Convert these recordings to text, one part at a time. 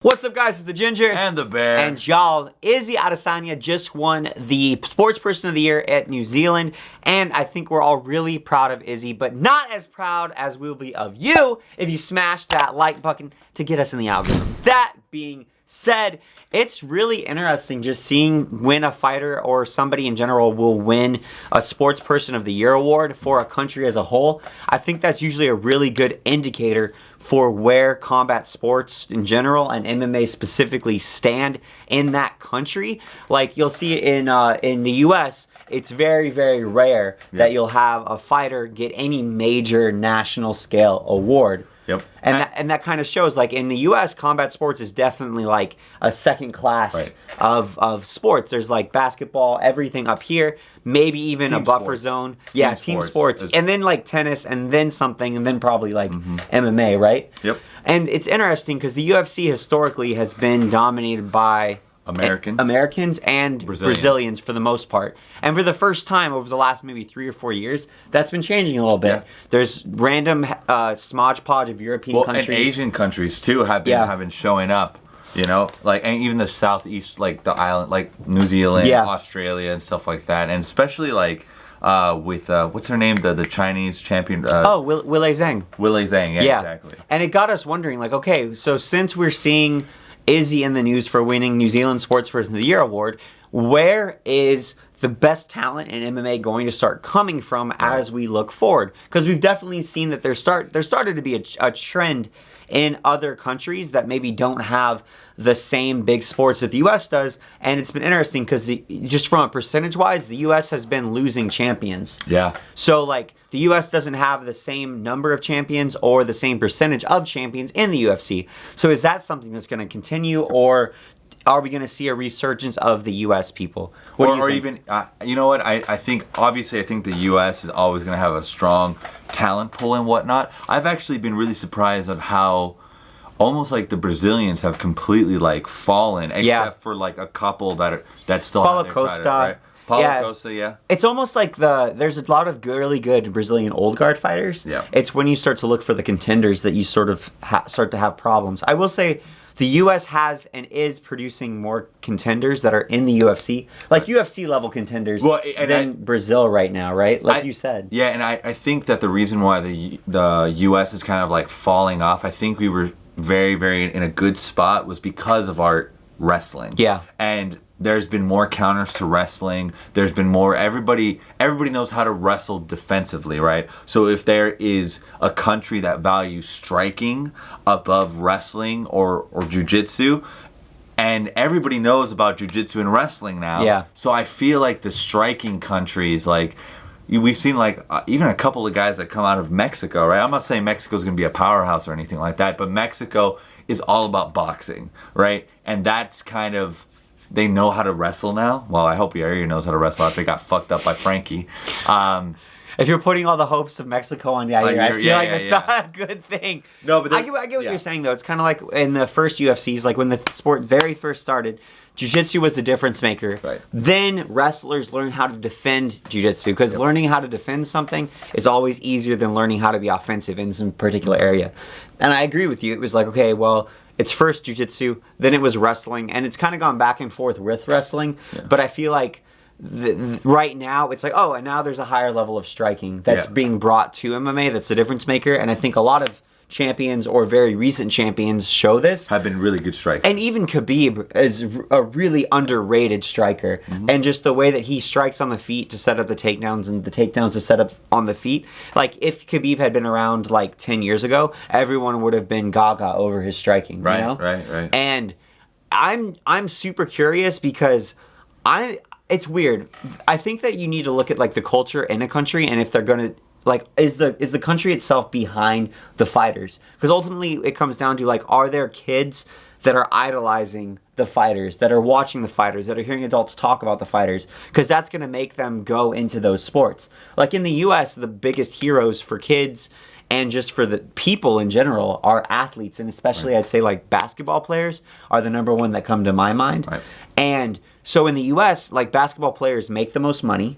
What's up, guys? It's the Ginger and the Bear, and y'all. Israel Adesanya just won the Sports Person of the Year at New Zealand, and I think we're all really proud of Izzy, but not as proud as we'll be of you if you smash that like button to get us in the algorithm. That being said, it's really interesting just seeing when a fighter or somebody in general will win a Sports Person of the Year award for a country as a whole. I think that's usually a really good indicator for where combat sports in general and MMA specifically stand in that country. Like you'll see in the US, it's very, very rare that you'll have a fighter get any major national scale award. Yep. And that kind of shows, like, in the U.S., combat sports is definitely like a second class of sports. There's like basketball, everything up here, maybe even team a buffer sports. zone. Yeah, team sports. And then like tennis, and then something, and then probably like MMA, right? Yep. And it's interesting because the UFC historically has been dominated by Americans and Brazilians for the most part. And for the first time over the last maybe 3 or 4 years, that's been changing a little bit. Yeah. There's random smodge podge of European countries. And Asian countries too have been showing up. You know, like, and even the southeast, like the island, like New Zealand, Australia, and stuff like that. And especially like with what's her name, the Chinese champion? Weili Zhang. Weili Zhang, yeah, exactly. And it got us wondering, like, okay, so since we're seeing Izzy in the news for winning New Zealand Sports Person of the Year award, where is the best talent in MMA going to start coming from as we look forward? Because we've definitely seen that there started to be a trend in other countries that maybe don't have the same big sports that the U.S. does, and it's been interesting because just from a percentage-wise, the U.S. has been losing champions. Yeah. So, like, the U.S. doesn't have the same number of champions or the same percentage of champions in the UFC. So is that something that's going to continue, or are we going to see a resurgence of the U.S. people? Or even, you know what, I think, obviously, I think the U.S. is always going to have a strong talent pool and whatnot. I've actually been really surprised at how almost like the Brazilians have completely like fallen, except for like a couple that still Paulo have their Costa. title, right? Paulo Costa, yeah. It's almost like there's a lot of really good Brazilian old guard fighters. Yeah. It's when you start to look for the contenders that you sort of start to have problems. I will say the U.S. has and is producing more contenders that are in the UFC, like UFC level contenders, than Brazil right now, right? Like you said. Yeah, and I think that the reason why the U.S. is kind of like falling off, I think we were very, very in a good spot was because of our wrestling. Yeah. And there's been more counters to wrestling. There's been more, everybody knows how to wrestle defensively, right? So if there is a country that values striking above wrestling or jiu-jitsu, and everybody knows about jiu-jitsu and wrestling now. Yeah. So I feel like the striking countries, like, we've seen like even a couple of guys that come out of Mexico, right? I'm not saying Mexico's going to be a powerhouse or anything like that, but Mexico is all about boxing, right? And that's kind of, they know how to wrestle now. Well, I hope your area knows how to wrestle after they got fucked up by Frankie. If you're putting all the hopes of Mexico on Yair, I feel like it's not a good thing. No, but I get what you're saying, though. It's kind of like in the first UFCs, like when the sport very first started, jiu-jitsu was the difference maker. Right. Then wrestlers learn how to defend jiu-jitsu, because learning how to defend something is always easier than learning how to be offensive in some particular area. And I agree with you. It was like, okay, well, it's first jiu-jitsu, then it was wrestling, and it's kind of gone back and forth with wrestling. Yeah. But I feel like right now it's like, oh, and now there's a higher level of striking that's being brought to MMA that's the difference maker. And I think a lot of champions or very recent champions show this. Have been really good strikers. And even Khabib is a really underrated striker. And just the way that he strikes on the feet to set up the takedowns and the takedowns to set up on the feet. Like, if Khabib had been around like 10 years ago, everyone would have been gaga over his striking. Right, you know? right. And I'm super curious because it's weird. I think that you need to look at like the culture in a country, and if they're going to, like, is the country itself behind the fighters? Because ultimately it comes down to, like, are there kids that are idolizing the fighters, that are watching the fighters, that are hearing adults talk about the fighters? Because that's going to make them go into those sports. Like in the U.S., the biggest heroes for kids and just for the people in general are athletes, and especially I'd say like basketball players are the number one that come to my mind. Right. And so in the U.S., like, basketball players make the most money.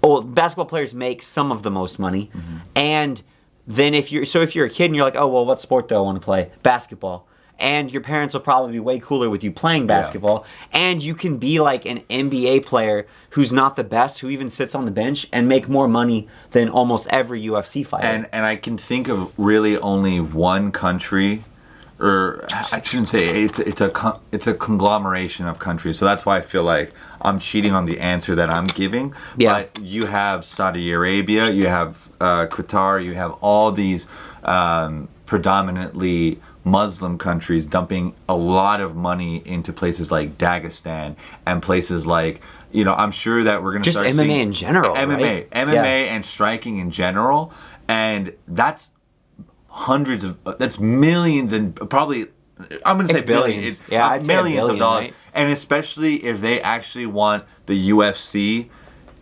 Well, basketball players make some of the most money, and then if you're a kid and you're like, oh well, what sport do I want to play? Basketball. and your parents will probably be way cooler with you playing basketball, and you can be like an NBA player who's not the best, who even sits on the bench, and make more money than almost every UFC fighter. And I can think of really only one country, or I shouldn't say it's a conglomeration of countries. So that's why I feel like I'm cheating on the answer that I'm giving. Yeah. But you have Saudi Arabia, you have Qatar, you have all these predominantly Muslim countries dumping a lot of money into places like Dagestan and places like, you know, I'm sure that we're going to start MMA seeing in general, MMA and striking in general, and that's that's millions and probably, I'm going to say billions. Yeah, millions of dollars. Right? And especially if they actually want the UFC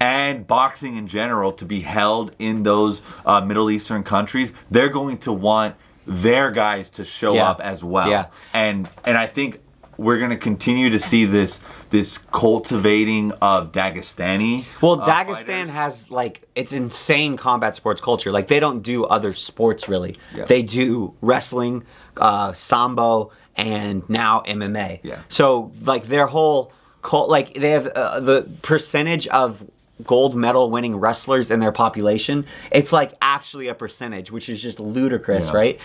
and boxing in general to be held in those Middle Eastern countries, they're going to want their guys to show up as well. Yeah. And I think we're going to continue to see this cultivating of Dagestani. Well, Dagestan fighters. has like, it's insane combat sports culture. Like, they don't do other sports really. Yeah. They do wrestling, sambo, and now MMA. Yeah. So like their whole cult, like they have the percentage of gold medal winning wrestlers in their population, it's like actually a percentage, which is just ludicrous, right?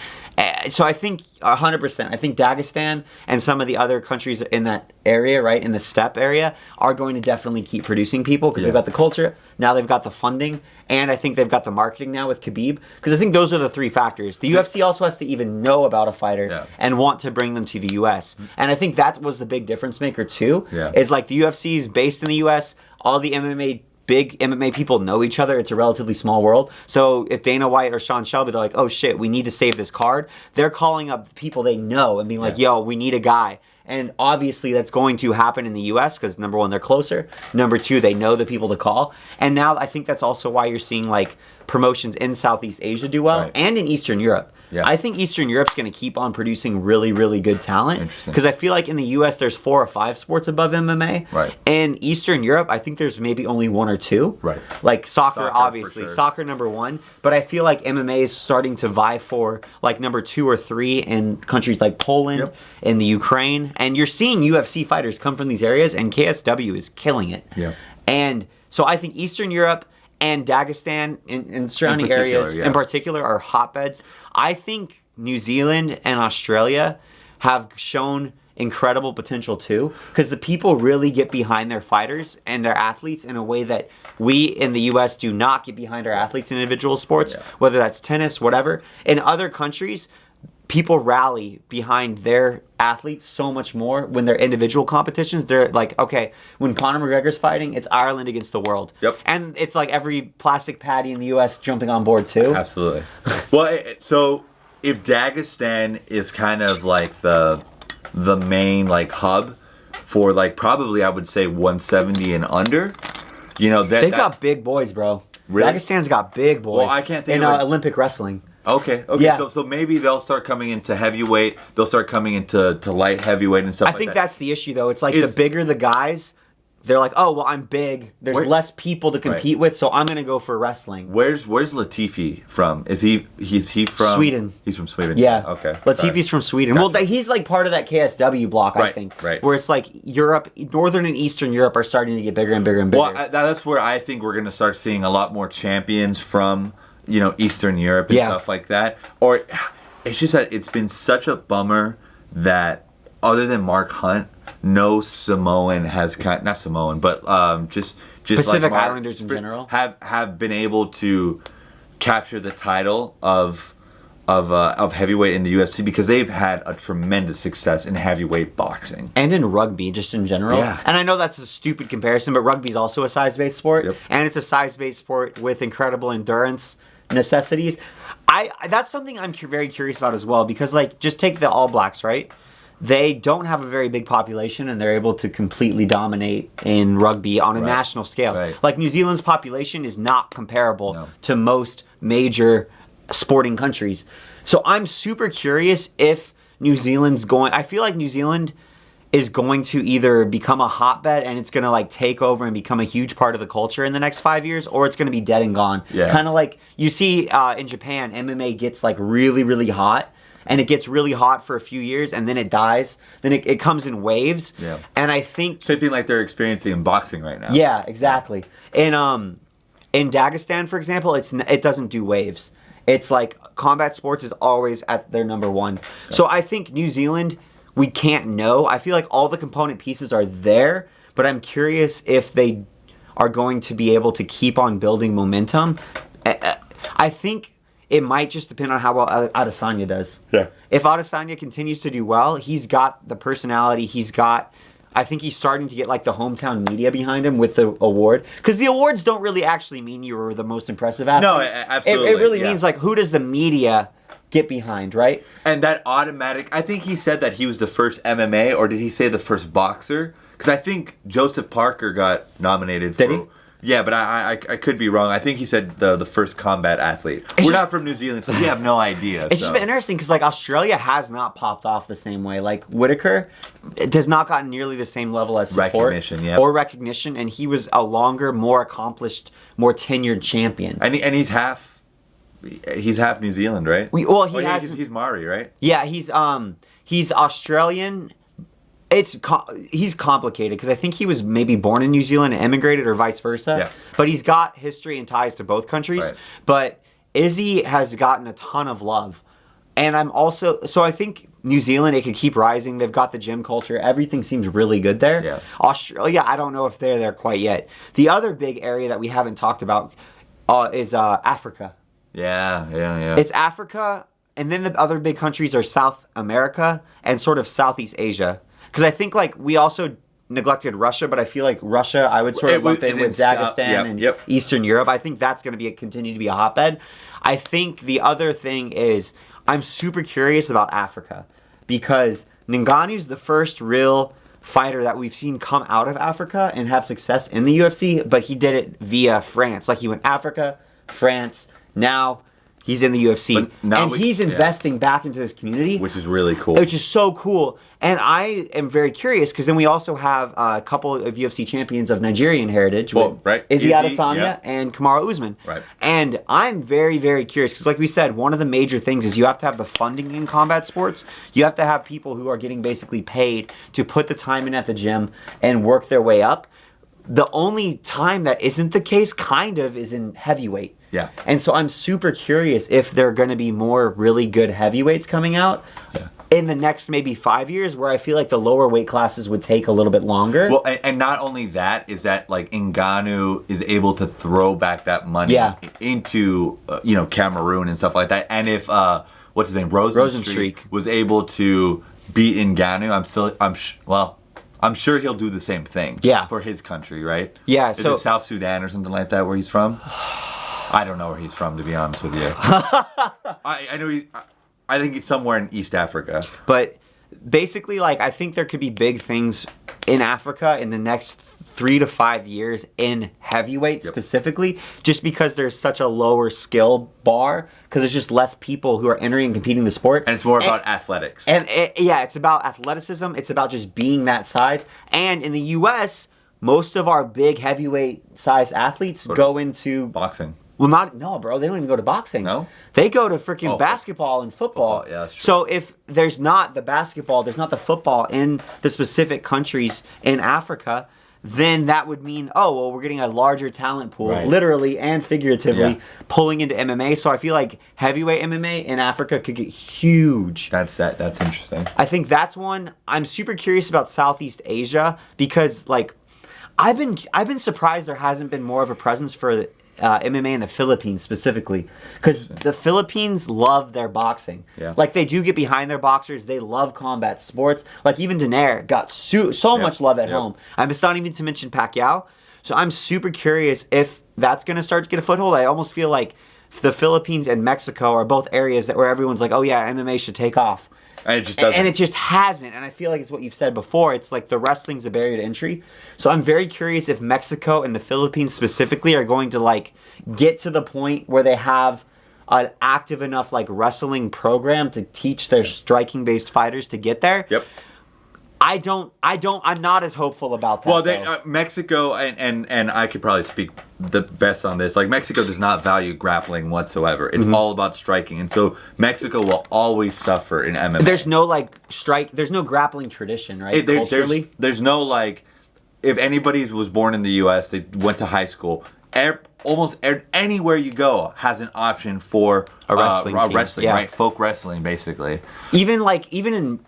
So I think 100%, I think Dagestan and some of the other countries in that area, right, in the steppe area, are going to definitely keep producing people because they've got the culture, now they've got the funding, and I think they've got the marketing now with Khabib, because I think those are the three factors. The UFC also has to even know about a fighter and want to bring them to the US. And I think that was the big difference maker too, is like the UFC is based in the US, all the big MMA people know each other. It's a relatively small world. So if Dana White or Sean Shelby, they're like, oh shit, we need to save this card, they're calling up people they know and being like, yo, we need a guy. And obviously that's going to happen in the US because number one, they're closer. Number two, they know the people to call. And now I think that's also why you're seeing like promotions in Southeast Asia do well and in Eastern Europe. I think Eastern Europe's going to keep on producing really, really good talent. Interesting. Because I feel like in the US, there's 4 or 5 sports above MMA. Right. In Eastern Europe, I think there's maybe only 1 or 2. Right. Like soccer obviously. for sure. Soccer number 1. But I feel like MMA is starting to vie for like number 2 or 3 in countries like Poland, in the Ukraine. And you're seeing UFC fighters come from these areas, and KSW is killing it. And so I think Eastern Europe and Dagestan and surrounding areas in particular are hotbeds. I think New Zealand and Australia have shown incredible potential too, because the people really get behind their fighters and their athletes in a way that we in the US do not get behind our athletes in individual sports, whether that's tennis, whatever. In other countries, people rally behind their athletes so much more when they're individual competitions. They're like, okay, when Conor McGregor's fighting, it's Ireland against the world. And it's like every plastic patty in the US jumping on board too. Absolutely. Well, so if Dagestan is kind of like the main like hub for like probably I would say 170 and under, you know, they've got big boys, bro. Really? Dagestan's got big boys. Well, I can't think in of Olympic wrestling. Okay. So maybe they'll start coming into heavyweight. They'll start coming into light heavyweight and stuff like that. I think that's the issue, though. It's like the bigger the guys, they're like, oh, well, I'm big. There's less people to compete with, so I'm going to go for wrestling. Where's Latifi from? Is he from Sweden? He's from Sweden. Yeah. Okay. Latifi's from Sweden. Gotcha. Well, he's like part of that KSW block, I think. Where it's like Europe, Northern and Eastern Europe are starting to get bigger and bigger and bigger. Well, that's where I think we're going to start seeing a lot more champions from, you know, Eastern Europe and stuff like that. Or it's just that it's been such a bummer that other than Mark Hunt, no Samoan has not Samoan, but just Pacific like Islanders in general have been able to capture the title of heavyweight in the UFC because they've had a tremendous success in heavyweight boxing and in rugby just in general. And I know that's a stupid comparison, but rugby's also a size-based sport, and it's a size-based sport with incredible endurance necessities. That's something I'm very curious about as well, because like just take the All Blacks, right? They don't have a very big population, and they're able to completely dominate in rugby on a national scale. Like New Zealand's population is not comparable to most major sporting countries. So I'm super curious if New Zealand's going... I feel like New Zealand is going to either become a hotbed and it's going to like take over and become a huge part of the culture in the next 5 years, or it's going to be dead and gone. Kind of like you see in Japan, MMA gets like really, really hot. and it gets really hot for a few years and then it dies. Then it comes in waves. Yeah. And I think Same thing like they're experiencing in boxing right now. yeah, exactly. In Dagestan, for example, it doesn't do waves. It's like combat sports is always at their number one. Okay. So I think New Zealand, we can't know. I feel like all the component pieces are there, but I'm curious if they are going to be able to keep on building momentum. I think it might just depend on how well Adesanya does. Yeah. If Adesanya continues to do well, he's got the personality. I think he's starting to get like the hometown media behind him with the award. Because the awards don't really actually mean you were the most impressive athlete. No, absolutely. It really means like who does the media get behind, right? And that automatic, I think he said that he was the first MMA, or did he say the first boxer? Because I think Joseph Parker got nominated for... Did he? Yeah, but I could be wrong. I think he said the first combat athlete. We're not from New Zealand, so we have no idea. It's just been interesting because like Australia has not popped off the same way. Like Whitaker, it has not gotten nearly the same level as support or recognition, and he was a longer, more accomplished, more tenured champion. And he's half New Zealand, right? He's Maori, right? Yeah, he's Australian. He's complicated because I think he was maybe born in New Zealand and emigrated or vice versa. Yeah. But he's got history and ties to both countries. Right. But Izzy has gotten a ton of love. And so I think New Zealand, it could keep rising. They've got the gym culture. Everything seems really good there. Yeah. Australia, I don't know if they're there quite yet. The other big area that we haven't talked about is Africa. Yeah. It's Africa, and then the other big countries are South America and sort of Southeast Asia. Because I think like we also neglected Russia, but I feel like Russia I would sort of lump in with Dagestan and Eastern Europe. I think that's going to continue to be a hotbed. I think the other thing is I'm super curious about Africa because Ngannou's the first real fighter that we've seen come out of Africa and have success in the UFC, but he did it via France. Like he went Africa, France, now he's in the UFC. And he's investing back into this community. Which is really cool. Which is so cool. And I am very curious because then we also have a couple of UFC champions of Nigerian heritage. Right. Izzy Adesanya and Kamaru Usman. Right. And I'm very, very curious because like we said, one of the major things is you have to have the funding in combat sports. You have to have people who are getting basically paid to put the time in at the gym and work their way up. The only time that isn't the case kind of is in heavyweight. Yeah. And so I'm super curious if there are going to be more really good heavyweights coming out in the next maybe 5 years where I feel like the lower weight classes would take a little bit longer. Well, and not only that, is that like Ngannou is able to throw back that money into, Cameroon and stuff like that. And if, what's his name? Rosenstreich was able to beat Ngannou, I'm sure he'll do the same thing for his country, right? Yeah. Is it South Sudan or something like that where he's from? I don't know where he's from, to be honest with you. I know I think he's somewhere in East Africa. But basically, like, I think there could be big things in Africa in the next 3 to 5 years in heavyweight specifically, just because there's such a lower skill bar, because there's just less people who are entering and competing in the sport. And it's more about athletics. And it's about athleticism. It's about just being that size. And in the U.S., most of our big heavyweight sized athletes go into boxing. Well, no, bro. They don't even go to boxing. No? They go to freaking basketball and football. Yeah, that's true. So if there's not the basketball, there's not the football in the specific countries in Africa, then that would mean, we're getting a larger talent pool, literally and figuratively, pulling into MMA. So I feel like heavyweight MMA in Africa could get huge. That's interesting. I think that's one. I'm super curious about Southeast Asia because, like, I've been surprised there hasn't been more of a presence for MMA in the Philippines specifically, because the Philippines love their boxing. Yeah. Like they do get behind their boxers. They love combat sports. Like even Daenerys got so much love at home. It's not even to mention Pacquiao. So I'm super curious if that's going to start to get a foothold. I almost feel like the Philippines and Mexico are both areas where everyone's like, oh yeah, MMA should take off. And it just doesn't. And it just hasn't. And I feel like it's what you've said before. It's like the wrestling's a barrier to entry. So I'm very curious if Mexico and the Philippines specifically are going to like get to the point where they have an active enough like wrestling program to teach their striking-based fighters to get there. Yep. I'm not as hopeful about that. Well, Mexico, and I could probably speak the best on this. Like, Mexico does not value grappling whatsoever. It's all about striking. And so Mexico will always suffer in MMA. There's no, there's no grappling tradition, right? Culturally? There's no, if anybody was born in the U.S., they went to high school, anywhere you go has an option for a wrestling team. Yeah. Right? Folk wrestling, basically. Even in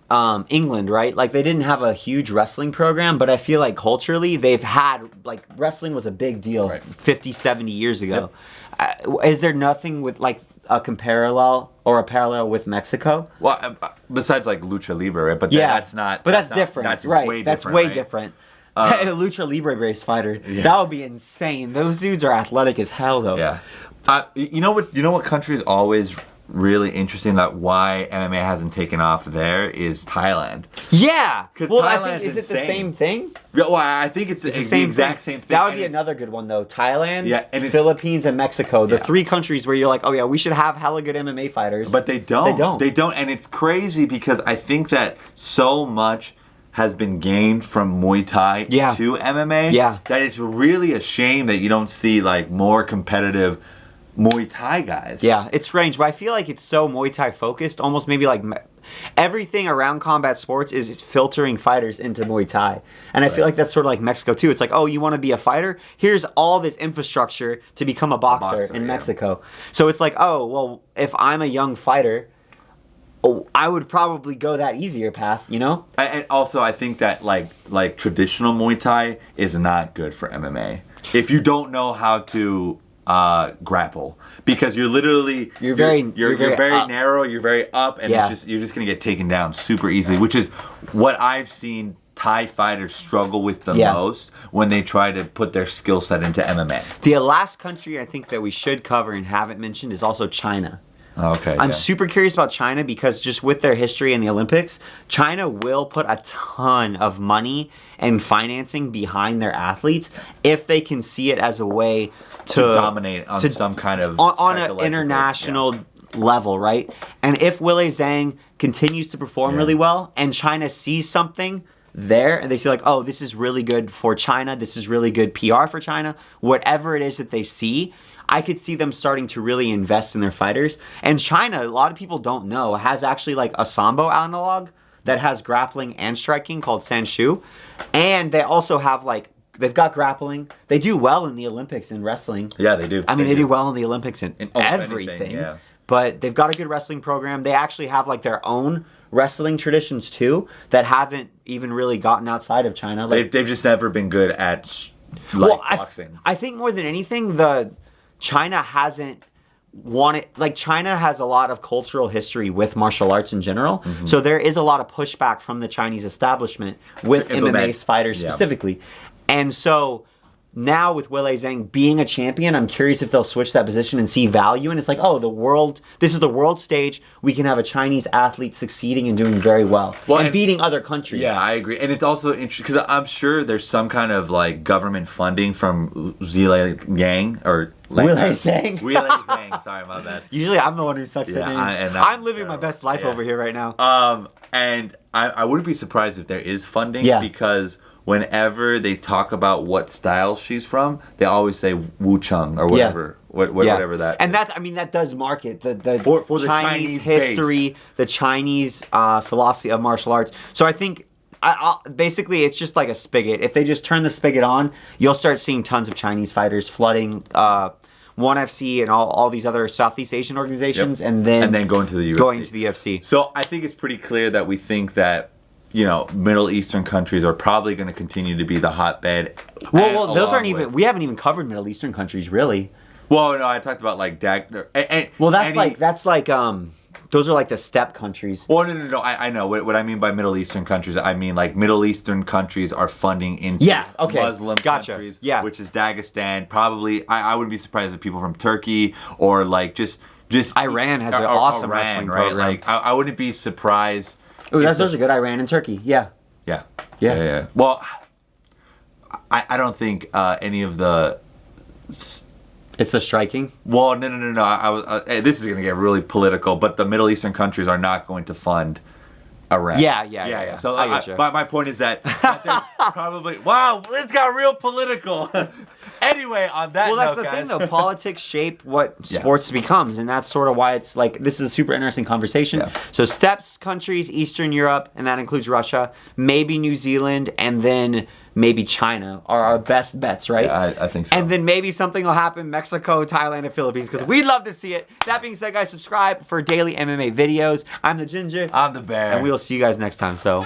England, right? Like, they didn't have a huge wrestling program, but I feel like culturally they've had, wrestling was a big deal 50, 70 years ago. Yep. Is there nothing with a parallel with Mexico? Well, besides Lucha Libre, right? But that's not. But that's different. That's right. Way that's different, way right? different. Lucha Libre based fighter. Yeah. That would be insane. Those dudes are athletic as hell, though. Yeah. You know what country is always really interesting that why MMA hasn't taken off there is Thailand. Yeah. Well, Thailand's I think, is insane. it the same thing? Yeah, well, I think it's the exact same thing. That would be another good one, though. Thailand, and Philippines, and Mexico. The three countries where you're like, oh yeah, we should have hella good MMA fighters. But they don't. They don't. And it's crazy because I think that so much has been gained from Muay Thai to MMA that it's really a shame that you don't see more competitive Muay Thai guys. Yeah, it's strange, but I feel like it's so Muay Thai focused, almost maybe everything around combat sports is filtering fighters into Muay Thai. And I feel like that's sort of like Mexico too. It's like, oh, you want to be a fighter? Here's all this infrastructure to become a boxer in Mexico. So it's like, oh, well, if I'm a young fighter, I would probably go that easier path, you know? And also, I think that like traditional Muay Thai is not good for MMA if you don't know how to grapple, because you're very narrow, you're very up, and you're just gonna get taken down super easily, which is what I've seen Thai fighters struggle with the most when they try to put their skill set into MMA. The last country I think that we should cover and haven't mentioned is also China. Okay. I'm super curious about China because just with their history in the Olympics, China will put a ton of money and financing behind their athletes if they can see it as a way to dominate on some kind of on an international level, right? And if Weili Zhang continues to perform really well and China sees something there and they see oh, this is really good for China, this is really good PR for China, whatever it is that they see, I could see them starting to really invest in their fighters. And China, a lot of people don't know, has actually a Sambo analog that has grappling and striking called Sanshu. And they also have they've got grappling. They do well in the Olympics in wrestling. Yeah, they do. I mean, they do well in the Olympics in everything. Yeah. But they've got a good wrestling program. They actually have their own wrestling traditions too that haven't even really gotten outside of China. They've just never been good at boxing. I think more than anything, China hasn't wanted, China has a lot of cultural history with martial arts in general. Mm-hmm. So there is a lot of pushback from the Chinese establishment with MMA fighters specifically. And so now with Weili Zhang being a champion, I'm curious if they'll switch that position and see value. And it's this is the world stage. We can have a Chinese athlete succeeding and doing very well and beating other countries. Yeah, I agree. And it's also interesting because I'm sure there's some kind of government funding from Weili Yang or Weili Zhang. Weili Zhang. Sorry, my bad. Usually I'm the one who sucks at names. I'm living my best life over here right now. And I wouldn't be surprised if there is funding because whenever they talk about what style she's from, they always say Wu Cheng or whatever, whatever that. And is. That does market the for the Chinese history, base. The Chinese philosophy of martial arts. So I think basically it's just like a spigot. If they just turn the spigot on, you'll start seeing tons of Chinese fighters flooding ONE FC and all these other Southeast Asian organizations, and then going to the UFC. So I think it's pretty clear that we think that Middle Eastern countries are probably going to continue to be the hotbed. Well, those aren't even. We haven't even covered Middle Eastern countries, really. Well, no, I talked about those are the steppe countries. Well, no. I know what I mean by Middle Eastern countries. I mean Middle Eastern countries are funding into Muslim countries, which is Dagestan. Probably, I wouldn't be surprised if people from Turkey or just Iran has an awesome wrestling program. I wouldn't be surprised. Oh, those are good. Iran and Turkey. Yeah. Well, I don't think any of the. It's the striking. Well, no. This is going to get really political, but the Middle Eastern countries are not going to fund Iraq. Yeah. So I get you. my point is that there's probably wow, this got real political. Anyway, on that Well, that's note, the thing, guys. though. Politics shape what sports becomes, and that's sort of why it's like this is a super interesting conversation. Yeah. So, steps countries, Eastern Europe, and that includes Russia, maybe New Zealand, and then maybe China are our best bets, right? Yeah, I think so. And then maybe something will happen Mexico, Thailand, and Philippines because we'd love to see it. That being said, guys, subscribe for daily MMA videos. I'm the Ginger. I'm the Bear. And we'll see you guys next time. So.